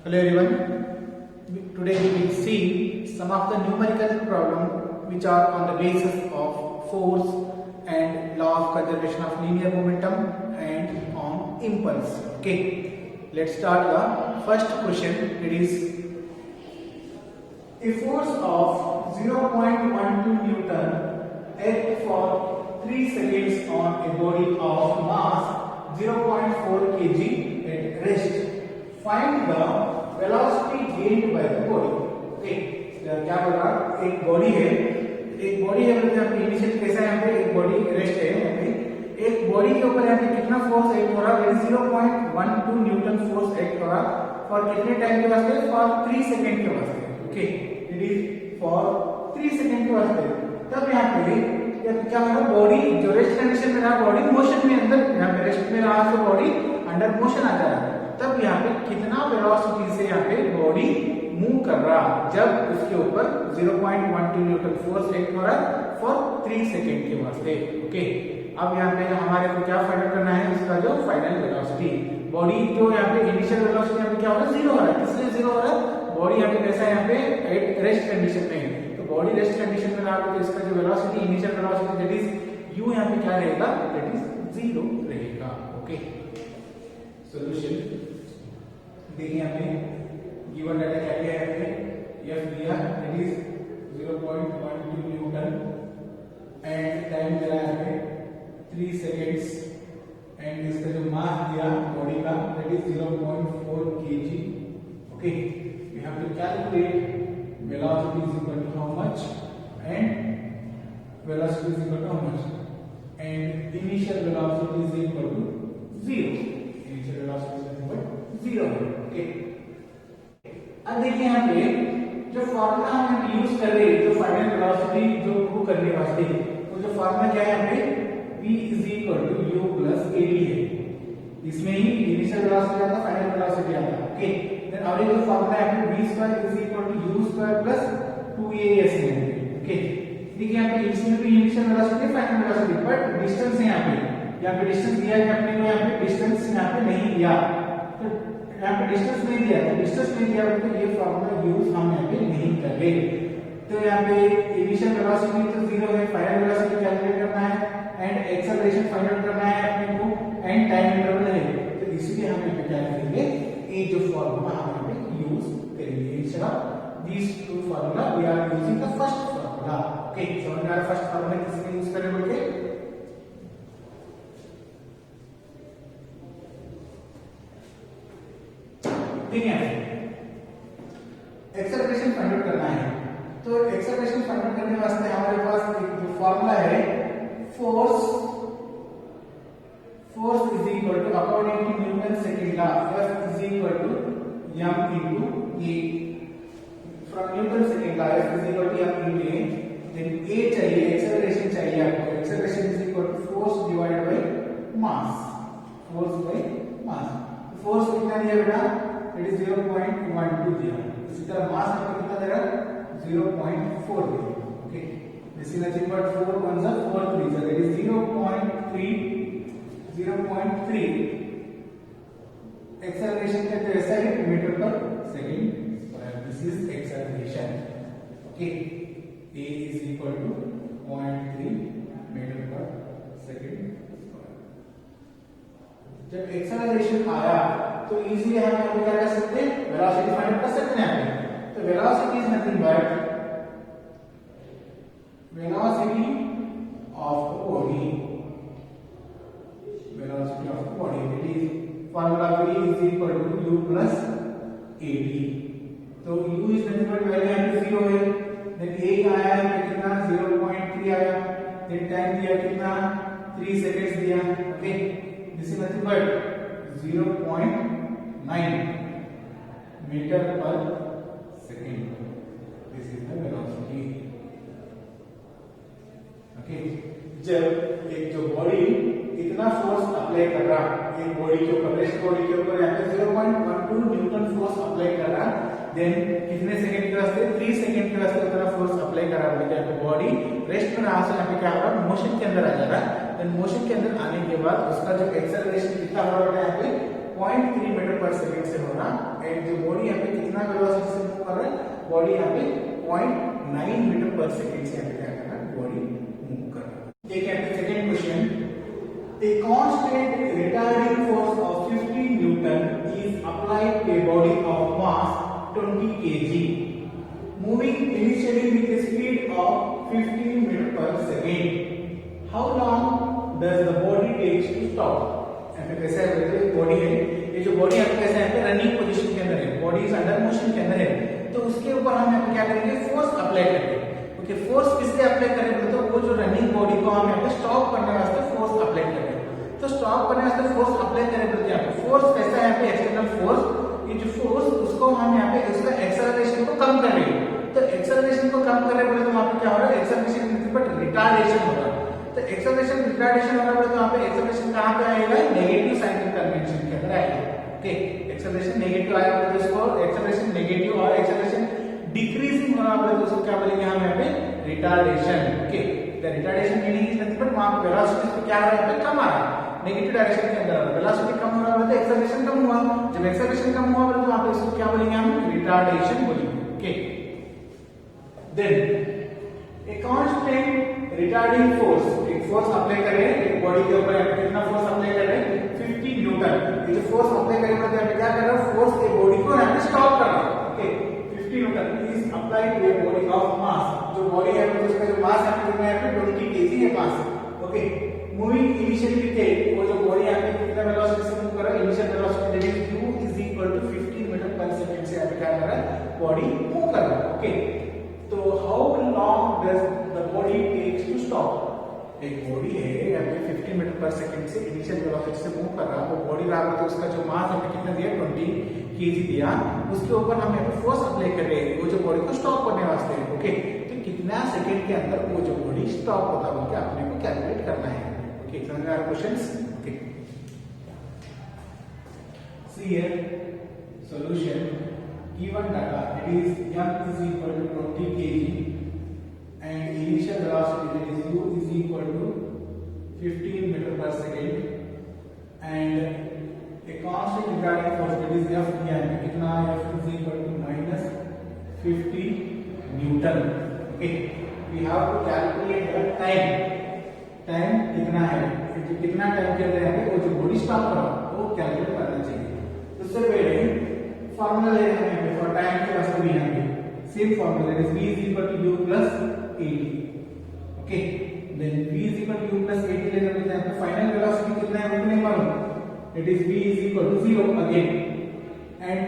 Hello everyone. Today we will see some of the numerical problems which are on the basis of force and law of conservation of linear momentum and on impulse. Okay, let's start the first question. It is a force of 0.12 Newton act for 3 seconds on a body of mass 0.4 kg at rest. Find the velocity gained by the body. Okay, क्या बोल रहा, एक body है मतलब यहाँ पे initial कैसा है, यहाँ पे एक बॉडी रेस्ट है, यहाँ पे एक बॉडी के ऊपर यहाँ पे कितना फोर्स एक्ट हो रहा है, 0.12 न्यूटन फोर्स एक्ट हो रहा फॉर कितने टाइम के वास्ते, फॉर 3 सेकंड के वास्ते. Okay, it is for 3 second के वास्ते. तब यहाँ पे क्या हो रहा, बॉडी जो रेस्ट कंडीशन में रहा, बॉडी मोशन में अंदर यहाँ पे रेस्ट में रहा, तो बॉडी अंडर मोशन आ जा रहा है. तब यहाँ पे कितना वेलोसिटी से यहाँ पे बॉडी मूव कर रहा जब उसके ऊपर 0.12 न्यूटन फोर्स एक्ट हो रहा फॉर 3 सेकेंड के वास्ते. ओके, अब यहाँ पे हमारे को क्या फाइंड आउट करना है, उसका जो फाइनल वेलोसिटी. बॉडी जो यहाँ पे इनिशियल वेलोसिटी यहाँ पे क्या हो रहा है, जीरो हो रहा है. किसलिए जीरो हो रहा है, बॉडी यहाँ पे कैसा है, यहाँ पे रेस्ट कंडीशन में है. तो बॉडी रेस्ट कंडीशन में रहा तो इसका जो velocity, initial velocity that is you, यहाँ पे क्या रहेगा, दैट इज जीरो रहेगा. ओके, सॉल्यूशन देखिए यहाँ पे गिवन डाटा क्या क्या है, एफ दिया that is 0.12 newton and time दे रहा है 3 सेकेंड्स एंड इसका जो मास दिया बॉडी का that is 0.4 kg. Okay, we have to calculate velocity is equal to how much and velocity is equal to how much and initial velocity is equal to 0. Initial velocity is equal to 0. Okay, अब देखिए यहाँ पे जो formula हम use कर रहे हैं, जो फाइनल वेलोसिटी जो प्रूव करने वास्ते, वो जो फॉर्मूला क्या है यहाँ पे, v is equal to u plus ad है. इसमें ही इनिशियल वेलोसिटी आता, फाइनल वेलोसिटी आता. ओके, देन और ये जो फॉर्मूला है v square is equal to u square plus 2as है. ओके, देखिए यहाँ पे इसमें भी initial velocity, final velocity, but distance है यहाँ पे डिस्टेंस दिया है अपने को, यहाँ पे डिस्टेंस यहाँ पे नहीं दिया, तो यहाँ पे डिस्टेंस नहीं दिया, तो डिस्टेंस नहीं दिया तो ये फॉर्मूला यूज हम यहाँ पे नहीं कर रहे. तो यहाँ पे इनिशियल वेलोसिटी तो जीरो है, फाइनल वेलोसिटी कैलकुलेट करना है एंड एक्सेलरेशन फाइंड आउट करना है अपने को एंड टाइम इंटरवल है. तो इसलिए हम यहाँ पे क्या करेंगे, ये जो फॉर्मूला हम यहाँ पे यूज करेंगे. Instead of these two formula we are using the first formula. Okay, so हमारा फर्स्ट फॉर्मूला किसके यूज करें बोल के, देखिए एक्सेलरेशन फाइंड आउट करना है. तो एक्सेलरेशन फाइंड आउट करने वास्ते हमारे पास एक जो फार्मूला है, force is equal to according to Newton second law, F is equal to m into a. From Newton second law F is equal to m into a, then a चाहिए, acceleration चाहिए आपको. Acceleration is equal to force divided by mass, force by mass. Force कितना दिया बेटा, it is 0.12 दिया. इसी तरह मास आपको कितना दे रहा है, 0.4 दिया. Okay, this is nothing but 4 1 जा 4 3 जा, दैट इज 0.3. एक्सेलरेशन का तो ऐसा है metre per second square. This is acceleration. Okay, a is equal to 0.3 metre per second square. जब एक्सेलरेशन आया तो इजीली हम यहाँ पे क्या कर सकते हैं, वेलोसिटी फाइंड कर सकते हैं. तो velocity is nothing but velocity of the body, velocity of the body it is formula v is equal to u plus ad. तो u is nothing but value यहाँ पे 0 है, देन a का आया है कितना, 0.3 आया, देन टाइम दिया कितना, 3 सेकंड्स दिया. Okay, this is nothing but 0.9 metre per second. This is the velocity. Okay, जब एक जो बॉडी इतना फोर्स अप्लाई कर रहा, एक बॉडी के ऊपर, रेस्ट बॉडी के ऊपर यहाँ पे 0.12 न्यूटन फोर्स अप्लाई कर रहा, देन कितने सेकंड के वास्ते, 3 सेकंड के वास्ते उतना फोर्स अप्लाई कर रहा है. यहाँ पे बॉडी रेस्ट में रहा, यहाँ पे क्या हो रहा है, मोशन के अंदर आ जा रहा है. देन मोशन के अंदर आने के बाद उसका जो एक्सेलरेशन कितना हो रहा है, यहाँ पे 0.3 मीटर पर सेकंड से हो रहा एंड जो बॉडी यहाँ पे कितना वेलोसिटी से मूव कर रहा है, बॉडी यहाँ पे 0.9 मीटर पर सेकंड से यहाँ पे क्या कर रहा है, बॉडी मूव कर रहा है। एक यहाँ पे second question, a constant retarding force of 15 Newton is applied to a body of mass 20 kg moving initially with a speed of 15 meter per second. How long does the body takes to stop? कैसा है body है, ये जो body आपका कैसा है running position के अंदर है, बॉडी इज अंडर मोशन के अंदर है, तो उसके ऊपर हम यहाँ पे क्या करेंगे, फोर्स अप्लाई करेंगे। ओके, फोर्स किससे अप्लाई करेंगे, तो वो जो रनिंग बॉडी को हम यहाँ पे स्टॉप करने वास्ते फोर्स अप्लाई करेंगे। तो स्टॉप करने वास्ते फोर्स अप्लाई करेंगे तो यहाँ पे फोर्स कैसा है, यहाँ पे एक्सटर्नल फोर्स, ये जो फोर्स उसको हम यहाँ पे उसका एक्सेलरेशन को कम कर रहे हैं। तो एक्सेलरेशन को कम कर रहे हैं तो वहां पे क्या हो रहा है, एक्सेलरेशन बट रिटार्डेशन हो रहा है। तो एक्सेलरेशन रिटार्डेशन हो रहा है तो वहां पे एक्सेलरेशन कहां पे आएगा, नेगेटिव साइन के कन्वेंशन के अंदर आएगा। ओके, एक्सेलरेशन नेगेटिव आएगा तो इसको एक्सेलरेशन नेगेटिव और एक्सेलरेशन डिक्रीजिंग होना पड़े तो उसको क्या बोलेंगे हम यहाँ पे, retardation. Okay, the retardation meaning is nothing but वहां पे वेलोसिटी तो क्या आ रहा है, कम आ रहा है, नेगेटिव डायरेक्शन के अंदर वेलोसिटी कम हो रहा है तो एक्सेलरेशन कम हुआ, जब एक्सेलरेशन कम हुआ तो वहां पे इसको क्या बोलेंगे हम, रिटार्डेशन बोलेंगे। Okay, then a constant retarding force, एक फोर्स अप्लाई कर रहे हैं एक बॉडी के ऊपर, कितना फोर्स अप्लाई कर रहे हैं, 50 न्यूटन। ये जो फोर्स अप्लाई करेंगे तो यहाँ पे क्या कर रहा है, फोर्स ए बॉडी को यहाँ पे स्टॉप कर रहा है। Okay, 50 newton is applied to a body of mass, जो बॉडी है उसका जो मास है कितना है, 20 kg है मास। ओके, मूविंग इनिशियली विथ वो जो बॉडी यहाँ पे कितना वेलोसिटी से मूव कर रहा है, initial velocity that is u is equal to 15 metre per second से यहाँ पे क्या कर रहा है, बॉडी मूव कर रहा है। ओके, तो how long does the body takes to stop, एक बॉडी है यहाँ पे 15 मीटर पर सेकंड से इनिशियल वेलोसिटी से मूव कर रहा है, वो बॉडी रहा तो उसका जो मास हमें कितना दिया, 20 kg दिया, उसके ऊपर हम यहाँ पे फोर्स अप्लाई कर रहे हैं वो जो बॉडी को स्टॉप करने वास्ते। ओके, तो कितना सेकंड के अंदर वो जो बॉडी स्टॉप होता है बोल के अपने को कैलकुलेट करना है। ओके, समझ में आ रहा questions. Okay, see here solution, given data it is m is equal to 20 kg and initial velocity that is u is equal to 15 meter per second and a constant retarding force that is f दिया है कितना, f is equal to minus 50 newton। okay, we have to calculate the time कितना है, कितना time के अंदर है वो जो बॉडी स्टॉप कर रहा है वो कैलकुलेट करना चाहिए। उससे पहले फॉर्मूला ले रहे हैं फॉर टाइम के वास्ते भी यहाँ पे same formula is v is equal to u plus 80। Okay, then v is equal to u plus 80 लेकर के यहाँ पे फाइनल वेलोसिटी कितना है वो नहीं मालूम, it is v is equal to 0 again and a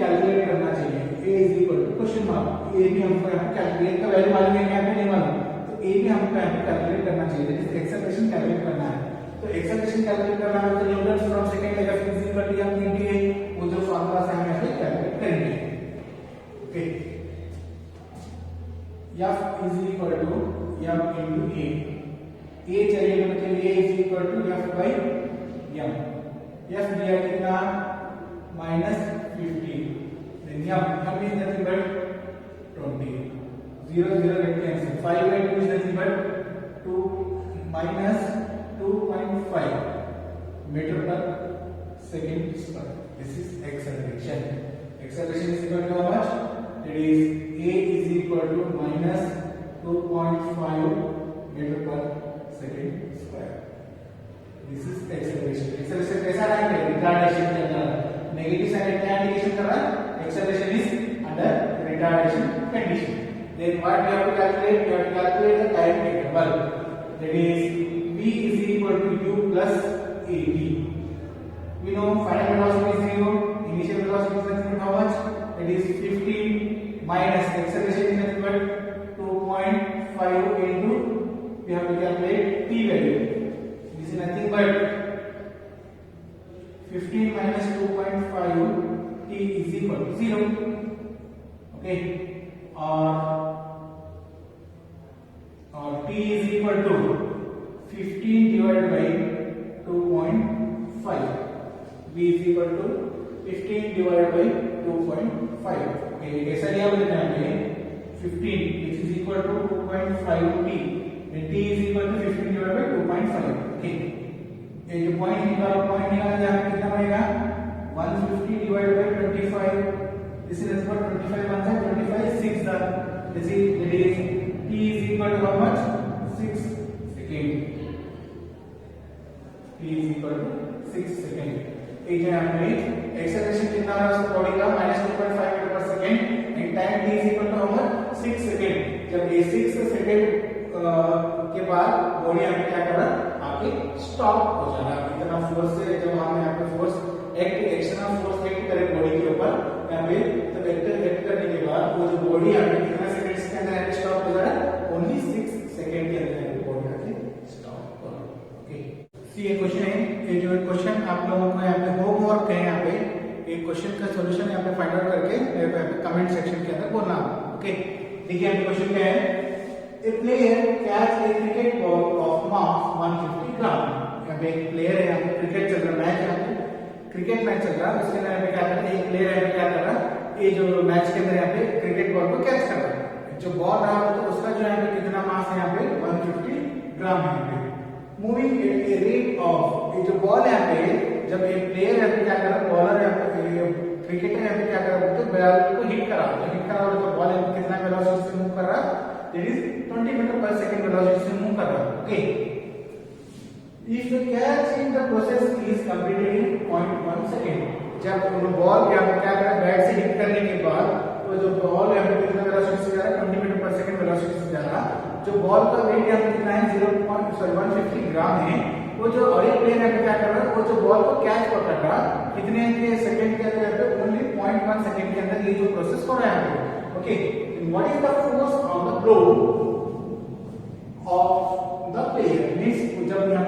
calculate करना चाहिए, a is equal to question mark, a भी हमको यहाँ पे कैलकुलेट का वैल्यू मालूम है, यहाँ पे नहीं मालूम, तो a भी हमको यहाँ पे कैलकुलेट करना चाहिए, दैट इज एक्सेलरेशन कैलकुलेट करना है। तो एक्सेलरेशन कैलकुलेट करना है तो न्यूटन फ्रॉम सेकंड लेगा f is equal to m into a, वो जो फार्मूला से हम यहाँ पे कैलकुलेट करेंगे। Okay, f is equal to m into a चलेगा तो a is equal to f by m, f दिया कितना -50, then m is nothing but 20, 0 0 get cancel, 5 by 2 is nothing but 2 minus 2.5 meter per second square. This is acceleration. Acceleration is equal to how much? It is a is equal to minus 2.5 meter per second square. This is acceleration. Acceleration कैसा है? Retardation के अंदर negative sign क्या indication कर रहा है? Acceleration is under retardation condition. Then what we have to calculate? We have to calculate the time interval. That is v is equal to u plus 80. We know final velocity is 0, initial velocity is nothing but how much? It is 15 minus acceleration is nothing but 2.5 into, we have to calculate t value. This is nothing but 15 minus 2.5, t is equal to 0. Okay, or t is equal to 15 divided by 2.5, v is equal to 15 divided by 2.5. okay, कैसा लिया बोलते हैं हमें 15 which is equal to 2.5 t, and t is equal to 15 divided by 2.5. okay, ये जो point निकाला यहाँ पे कितना बनेगा 25. This is nothing but 25 1 side, 25 6 the this is t is equal to how much? 6 second. t is equal to 6 second. एक है हमने एक्सेलरेशन कितना है उसका बॉडी का -2.5 metre per second and time t is equal to how much? 6 second. जब ये 6 second के बाद बॉडी हमें क्या कर रहा है आके स्टॉप हो जा रहा है. इतना फोर्स से जब हम यहाँ पे फोर्स एक्शनल फोर्स एक्ट करे बॉडी के ऊपर यहाँ पे तो एक्ट करने के बाद वो जो बॉडी यहाँ पे कितना सेकंड्स के अंदर स्टॉप हो जा रहा है? ओनली 6 सेकंड के अंदर बॉडी आके स्टॉप हो रहा है. ओके, ये क्वेश्चन है. ये जो क्वेश्चन आप लोगों को यहाँ पे होमवर्क है, यहाँ पे एक क्वेश्चन का सॉल्यूशन यहाँ पे फाइंड आउट करके मेरे को यहाँ पे कमेंट सेक्शन के अंदर बोलना. ओके, देखिए यहाँ पे क्वेश्चन क्या है. A player catch a cricket ball of mass 150 ग्राम. यहाँ पे एक प्लेयर है, यहाँ पे क्रिकेट चल रहा है, मैच यहाँ पे क्रिकेट मैच चल रहा है. उसके अंदर यहाँ पे क्या कर रहा है, एक प्लेयर यहाँ पे क्या कर रहा है, ये जो मैच के अंदर यहाँ पे क्रिकेट बॉल को कैच कर रहा है. जो बॉल रहा है तो उसका जो यहाँ पे कितना मास है, यहाँ पे 150 ग्राम है. यहाँ पे moving at a rate of, ये जो बॉल है यहाँ पे जब एक प्लेयर यहाँ पे क्या कर रहा है, बॉलर यहाँ पे क्रिकेटर यहाँ पे क्या कर रहा है तो बॉल को हिट करा रहा है. हिट करा रहा है तो बॉल कितना वेलोसिटी से मूव कर रहा है, that is 20 metre per second velocity से मूव कर रहा है. Okay, if the catch in the process is completed in 0.1 second, जब वो बॉल यहाँ पे क्या कर रहा है बैट से हिट करने के बाद तो जो बॉल यहाँ पे कितना वेलोसिटी से जा रहा है 20 मीटर पर सेकंड वेलोसिटी से जा रहा है. जो बॉल का वेट यहाँ पे कितना है 150 ग्राम है. वो जो और एक प्लेयर यहाँ पे क्या कर रहा है, वो जो बॉल को कैच पकड़ रहा है कितने के सेकंड के अंदर, ओनली 0.1 सेकंड के अंदर ये जो प्रोसेस हो रहा है. Okay, what is the force on the blow of the player, means जब हम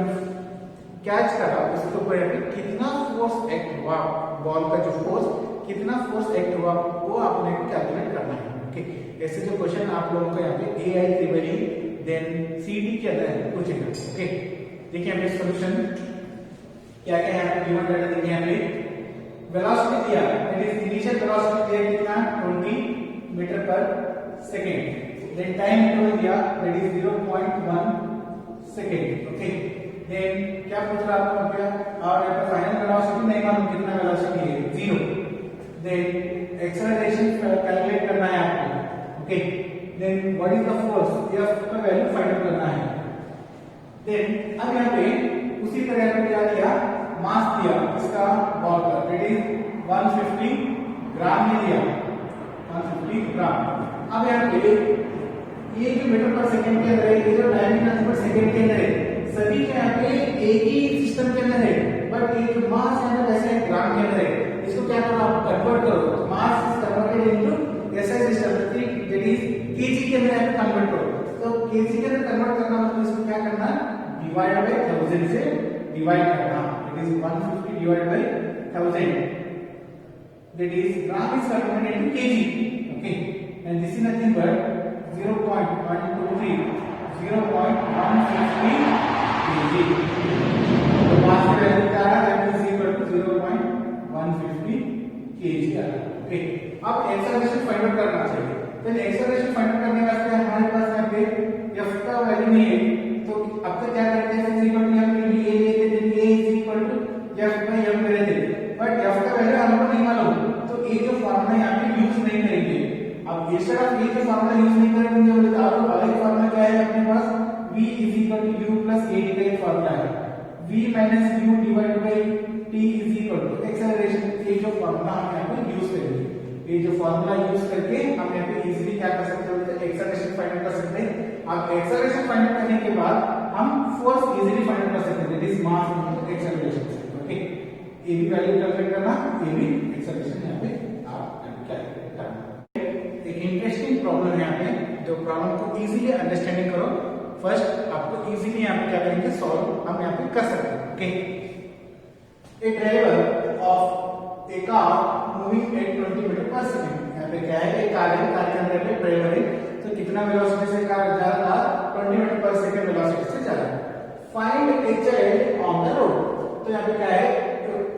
कैच करा उसके ऊपर यहाँ पे कितना फोर्स एक्ट हुआ, बॉल का जो फोर्स कितना फोर्स एक्ट हुआ वो आपने कैलकुलेट करना है. ओके, ऐसे जो क्वेश्चन आप लोगों को यहाँ पे AI त्रिभुज देन CD के अंदर पूछेगा. ओके, देखिए यहाँ पे सॉल्यूशन क्या क्या है, गिवन डाटा देखिए यहाँ पे वेलोसिटी दिया, इट इज इनिशियल वेलोसिटी दिया कितना 20 metre per second. Then time interval दिया that is 0.1 second. Okay, then क्या पूछ रहा है आपको क्या, और यहाँ पे फाइनल वेलोसिटी नहीं मालूम कितना वेलोसिटी है 0. देन एक्सेलरेशन कैलकुलेट करना है आपको. Okay, then what is the force, F का वैल्यू फाइंड आउट करना है. देन अब यहाँ पे उसी तरह पे क्या दिया, मास दिया इसका बॉल का दैट इज 150 ग्राम में दिया 150 ग्राम. अब यहाँ पे ये जो मीटर पर सेकंड के अंदर है, ये जो डायमीटर पर सेकंड के अंदर है, सभी के यहाँ पे एक ही सिस्टम के अंदर है, बट ये जो मास है ना वैसे ग्राम के अंदर है. इसको क्या करो आप कन्वर्ट करो, मास इज कन्वर्टेड इनटू ऐसा सिस्टम दैट इज केजी के अंदर आप कन्वर्ट करो. तो केजी के अंदर कन्वर्ट करना मतलब इसको क्या करना, डिवाइड बाय 1000 से डिवाइड करना. It is 150 divide by 1000 that is gram is converted into kg. Okay, and this is nothing but 0.123 0.150 kg. तो मास का वैल्यू क्या आ रहा है, that is equal to 0.150 kg आ रहा है. ओके, अब एक्सेलरेशन फाइंड आउट करना चाहिए. तो एक्सेलरेशन फाइंड आउट करने वास्ते हमारे पास यहाँ पे f का वैल्यू नहीं है, तो अब तक क्या करते हैं, f equal to m into a लेते थे, a is equal to f by m कर देते, बट f का वैल्यू हमको नहीं मालूम, तो ये जो फार्मूला यहाँ पे यूज नहीं करेंगे. अब इंस्टेड ऑफ ये जो फार्मूला यूज नहीं करेंगे बोले तो आप अलग फार्मूला क्या है अपने पास, v is equal to u plus a का एक फार्मूला है, v minus u divided by t is equal to acceleration. ये जो फार्मूला हम यहाँ पे यूज करेंगे, ये जो फार्मूला यूज करके हम यहाँ पे इजीली क्या कर सकते हैं, एक्सेलरेशन फाइंड कर सकते हैं. अब एक्सेलरेशन फाइंड करने के बाद हम फोर्स इजीली फाइंड कर सकते हैं, that is mass into acceleration. Okay, ये भी वैल्यू कैलकुलेट करना, ये भी एक्सेलरेशन यहाँ पे आप कैलकुलेट करना. एक इंटरेस्टिंग प्रॉब्लम है यहाँ पे, जो प्रॉब्लम को इजीली अंडरस्टैंडिंग करो. फर्स्ट आपको इजीली यहाँ पे क्या करेंगे, सॉल्व हम यहाँ पे कर सकते हैं. Okay, a driver of a car moving at 20 metre per second. यहाँ पे क्या है, एक कार है, कार के अंदर पे ड्राइवर है, तो कितना वेलोसिटी से कार जा रहा था, 20 मीटर पर सेकंड वेलोसिटी से जा रहा है. Find a child on the road. तो यहाँ पे क्या है,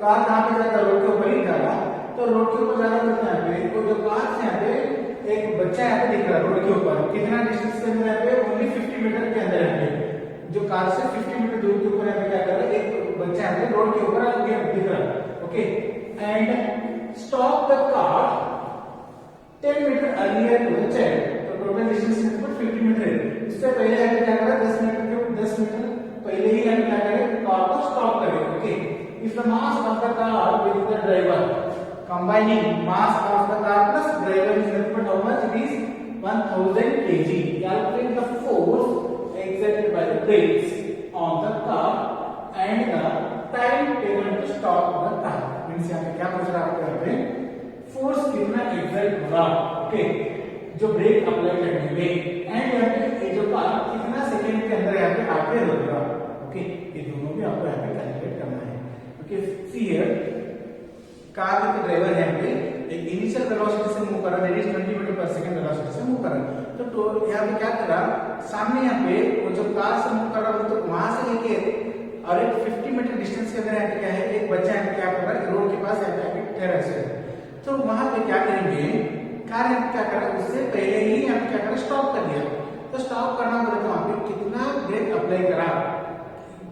कार कहाँ पे जाएगा, रोड के ऊपर ही जाएगा. तो रोड के ऊपर जाना तो यहाँ पे तो जो कार से यहाँ पे एक बच्चा यहाँ पे दिख रहा है रोड के ऊपर, कितना डिस्टेंस के अंदर यहाँ पे, ओनली 50 मीटर के अंदर यहाँ पे जो कार से 50 मीटर दूर के ऊपर यहाँ पे क्या कर रहा है, एक बच्चा यहाँ पे रोड के ऊपर दिख रहा है. Okay, and stop the car 10 metre earlier to the child. तो टोटल डिस्टेंस कितना 50 मीटर है. इससे पहले हमें क्या करें 10 मीटर पहले ही हमें क्या करें कार को स्टॉप करें. Okay. If the mass of the car with the driver combining mass of the car plus driver is nothing but how much? It is 1000 kg. Calculate the force exerted by the brakes on the car and the time taken to stop the car. Means यहाँ पे क्या पूछ रहा है आपको यहाँ पे force कितना एक्सर्ट होगा. ओके. जो ब्रेक अप्लाई करने में एंड यहाँ पे ये जो कार कितना सेकंड के अंदर यहाँ पे आके रुकेगा. ओके. ये दोनों भी आपको यहाँ पे कैलकुलेट करना है. Okay. See here car with driver यहाँ पे एक इनिशियल वेलोसिटी से मूव कर रहा है, that is 20 metre per second velocity से मूव कर रहा है. तो यहाँ पे क्या करा सामने यहाँ पे वो जो कार से मूव कर रहा है तो वहां से लेके और एक 50 मीटर डिस्टेंस के अंदर यहाँ पे क्या है एक बच्चा यहाँ पे क्या कर रहा है रोड के पास यहाँ पे ठहरा है. तो वहां पे क्या करेंगे कार यहाँ पे क्या कर रहा है उससे पहले ही यहाँ पे क्या कर स्टॉप कर दिया. तो स्टॉप करना बोले तो वहां पे कितना ब्रेक अप्लाई करा,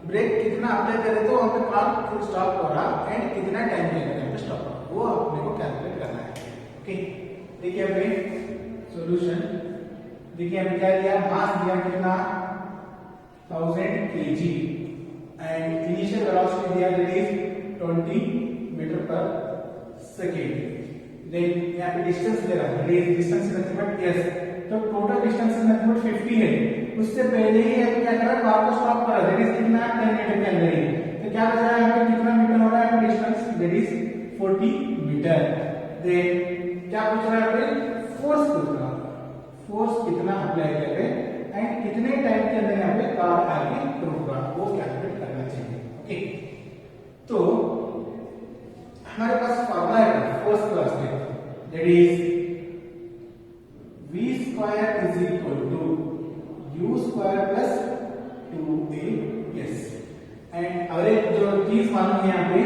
ब्रेक कितना अप्लाई करे तो वहां पे कार फुल स्टॉप हो रहा एंड कितना टाइम लेगा यहाँ पे स्टॉप हो वो अपने को कैलकुलेट करना है. ओके. देखिए अभी सॉल्यूशन देखिए हमने क्या दिया मास दिया कितना 1000 kg एंड इनिशियल वेलोसिटी दिया that is 20 metre per second. Then यहाँ पे डिस्टेंस दे रहा है डिस्टेंस नथिंग बट यस. तो टोटल डिस्टेंस नथिंग बट 50 है. उससे पहले ही अब क्या करा कार को स्टॉप करा दैट इज कितना 10 मीटर के अंदर ही. तो क्या बचा है यहाँ पे कितना मीटर हो रहा है distance that is 40 metre. Then क्या पूछ रहा है पे फोर्स पूछ रहा है फोर्स कितना अप्लाई कर रहे एंड कितने टाइम के अंदर यहाँ पे कार आगे रुकेगा वो कैलकुलेट करना चाहिए. ओके. तो हमारे पास फॉर्मूला है फोर्स क्लास में that is v square is equal to u square plus 2as and और एक जो चीज मालूम है यहाँ पे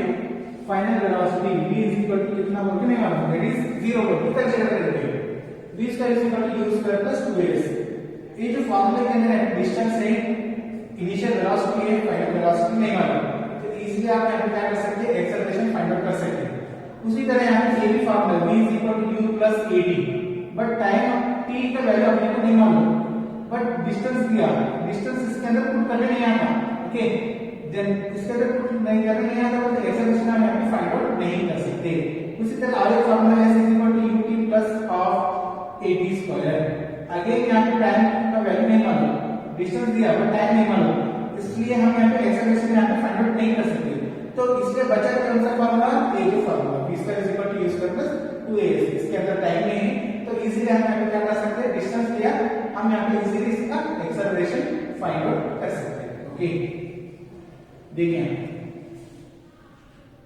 final velocity v is equal to कितना बोल के नहीं मालूम दैट इज 0 बोल के कंसीडर करते हैं. v square is equal to u square plus 2as. ये जो फॉर्मूला के अंदर है डिस्टेंस है इनिशियल वेलोसिटी है फाइनल वेलोसिटी नहीं मालूम तो इजीली आप यहाँ पे क्या कर सकते हैं एक्सेलरेशन फाइंड आउट कर सकते हैं. उसी तरह यहाँ पे ये भी formula v is equal to u plus at but time t का वैल्यू अपने को नहीं मालूम बट डिस्टेंस दिया डिस्टेंस इसके अंदर पुट करने नहीं आता. ओके. देन इसके अंदर पुट नहीं करने नहीं आता तो एक्सेलरेशन हम यहाँ पे फाइंड आउट नहीं कर सकते. उसी तरह आगे फॉर्मूला है s is equal to ut plus half at square. Again यहाँ पे टाइम का वैल्यू नहीं मालूम डिस्टेंस दिया बट टाइम नहीं मालूम इसलिए हम यहाँ पे एक्सेलरेशन यहाँ पे फाइंड आउट नहीं कर सकते. तो इसलिए बचा कौन सा फॉर्मूला ये जो formula v square is equal to u square plus 2as. इसके अंदर टाइम नहीं है तो इजीली हम यहाँ पे क्या कर सकते हैं डिस्टेंस दिया हम यहाँ पे इजीली इसका एक्सेलरेशन फाइंड आउट कर सकते हैं. ओके. देखिए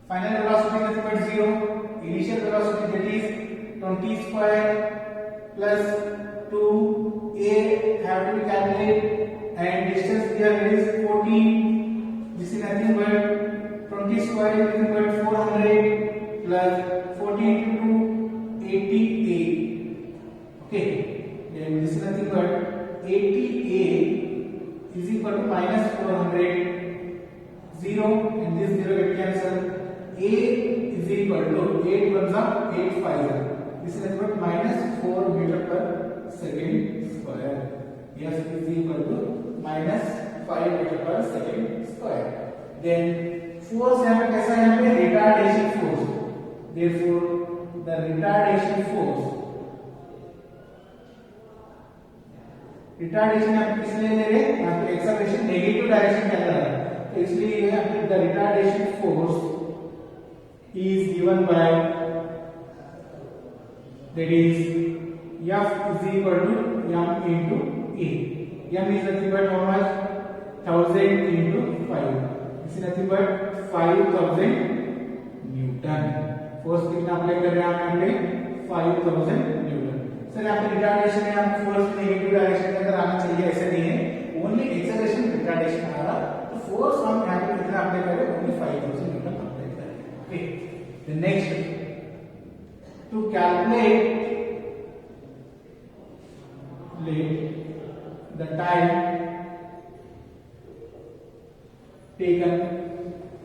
final velocity nothing but 0 initial velocity that is 20 square plus 2a have to be calculated and distance here is 14. This is nothing but 20 square is nothing but 400 plus 14 into 2 80a. Okay. Then this is nothing but 80a is equal to minus 400 0 and this 0 get cancelled. A is equal to 8 ones are 8 5. This is nothing but minus 4 meter per second square. Yes, is equal to minus 5 meter per second square. Then force यहाँ पे कैसा है यहाँ पे retardation force. Therefore the retardation force यहाँ पे किस लिए ले रहे हैं यहाँ पे एक्सेलरेशन नेगेटिव डायरेक्शन के अंदर है तो इसलिए यहाँ पे the retardation force is given by that is F is equal to m into a. M is nothing but how much 1000 into 5. This is nothing but 5000 Newton. Force कितना apply कर रहे हैं हम यहाँ पे 5000 Newton. सर यहाँ पे retardation है हम फोर्स नेगेटिव डायरेक्शन के अंदर आना चाहिए ऐसा नहीं है ओनली एक्सेलरेशन रिटार्डेशन आ रहा तो फोर्स हम यहाँ पे कितना अप्लाई कर रहे हैं ओनली 5000 Newton अप्लाई कर रहे हैं. Okay. The next to calculate the time taken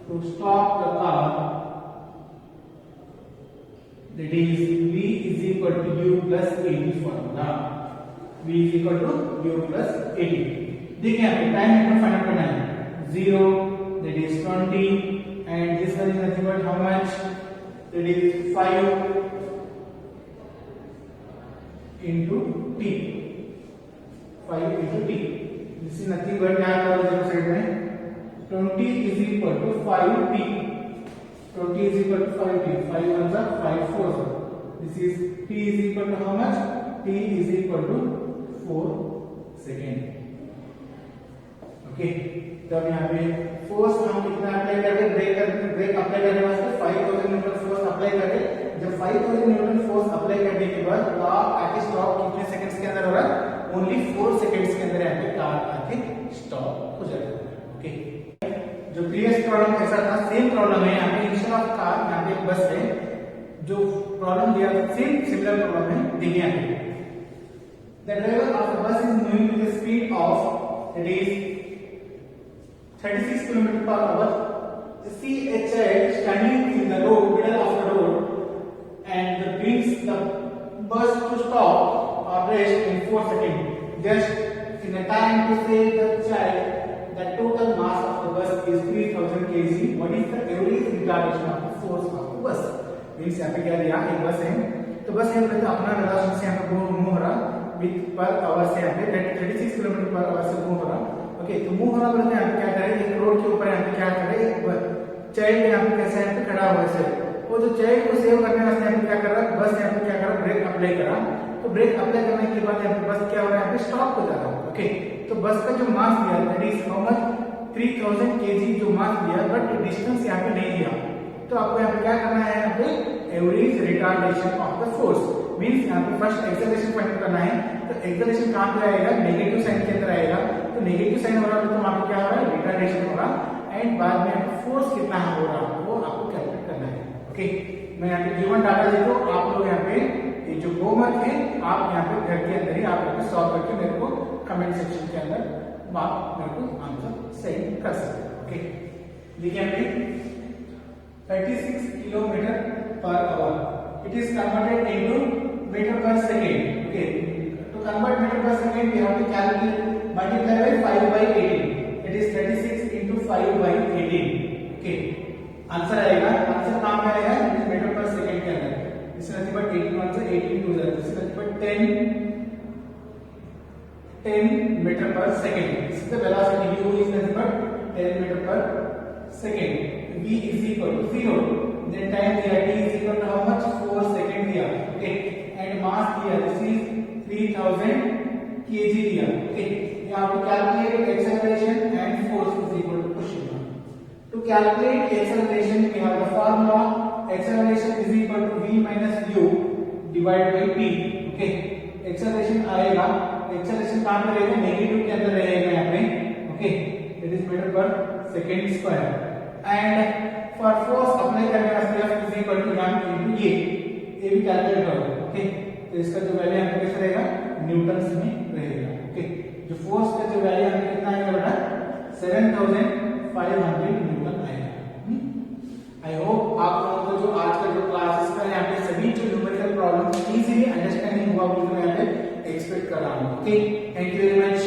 to stop the car that is V is equal to U plus 80 formula. V is equal to U plus 80. देखिए यहाँ पे time interval find out करना है 0 that is 20 and this one is nothing but how much that is 5 into t 5 into t this is nothing but क्या करो दोनों side में 20 is equal to 5t 20 is equal to 5t 5 1 is 5 4 this is t is equal to how much t is equal to 4 second okay तो अब यहाँ पे force हम कितना अप्लाई करेंगे ब्रेक अप्लाई करने वास्ते 5000 न्यूटन फोर्स अप्लाई करें जब 5000 न्यूटन फोर्स अप्लाई करने के बाद कार आके स्टॉप कितने सेकंड्स के अंदर हो रहा है ओनली 4 सेकंड्स के अंदर यहाँ पे कार आके स्टॉप हो जाएगा ओके जो प्रीवियस प्रॉब्लम ऐसा था सेम प्रॉब्लम है यहाँ पे इंस्टेड ऑफ कार यहाँ पे बस है जो प्रॉब्लम दिया सेम सिमिलर प्रॉब्लम है देखिए यहाँ पे the driver of the bus is moving with the speed of that is 36 km per hour. See a child standing in the road, middle of the road, and brings the bus to stop or rest in 4 seconds. Just in a time to save the child, the total mass of the bus is 3000 kg. What is the average retardation of the force of the bus? Means यहाँ पे क्या दिया एक बस है तो बस यहाँ पे अपना वेलोसिटी से यहाँ पे मूव हो रहा विद पर आवर से यहाँ पे 36 km पर आवर से मूव हो रहा ओके तो मूव होना बोलते हैं क्या करें एक रोड के ऊपर यहाँ पे क्या करें एक चाइल्ड यहाँ पे कैसे यहाँ पे खड़ा हुआ है वो जो चाइल्ड को सेव करने वास्ते यहाँ पे क्या कर रहा है बस यहाँ पे क्या कर रहा है ब्रेक अप्लाई करा तो ब्रेक अप्लाई करने के बाद यहाँ पे बस क्या हो रहा है यहाँ पे स्टॉप हो जा रहा है ओके तो बस का जो मास दिया that is how much 3000 kg जो मास दिया बट डिस्टेंस यहाँ पे नहीं दिया तो आपको यहाँ पे क्या करना है यहाँ पे average retardation of the force means यहाँ पे फर्स्ट एक्सेलरेशन फाइंड करना है तो एक्सेलरेशन कहां पे आएगा नेगेटिव साइन के अंदर आएगा तो नेगेटिव साइन हो रहा है तो वहां पे क्या हो रहा है रिटार्डेशन हो रहा एंड बाद में यहाँ पे फोर्स कितना हो रहा है वो आपको कैलकुलेट करना है ओके मैं यहाँ पे गिवन डाटा देता हूँ आप लोग यहाँ पे ये जो होमवर्क है आप यहाँ पे घर के अंदर ही आप यहाँ पे सॉल्व करके मेरे को कमेंट सेक्शन के अंदर आप मेरे को आंसर सेंड कर सकते हैं ओके देखिए यहाँ पे 36 kilometre per hour it is converted into meter per second okay to convert meter per second we have to calculate multiply by 5 by 18 it is 36 into 5 by 18 okay answer आएगा answer कहां पे आएगा it is meter per second के अंदर इस नथी पर 18 answer 18 to जाता है इस नथी पर 10 meter per second this is the velocity u is nothing but 10 meter per second v is equal to 0 then time दिया t is equal to how much 4 second दिया okay and mass दिया this is 3000 kg दिया okay यहाँ पे calculate acceleration and force is equal to question mark to calculate acceleration we have the formula acceleration is equal to v minus u divided by t okay acceleration आएगा acceleration कहाँ पे रहेगा negative के अंदर रहेगा यहाँ पे okay that is meter per second square and for force apply करने वास्ते F is equal to m into a भी कैलकुलेट करो ओके तो इसका जो वैल्यू यहाँ पे कैसे रहेगा न्यूटन्स में रहेगा ओके जो फोर्स का जो वैल्यू यहाँ पे कितना आएगा बेटा 7500 न्यूटन आएगा आई होप आप लोगों को जो आज का जो क्लासेस का यहाँ पे सभी जो न्यूमेरिकल प्रॉब्लम इजीली अंडरस्टैंडिंग हुआ वो मैं यहाँ पे एक्सपेक्ट कर रहा हूँ okay thank you very much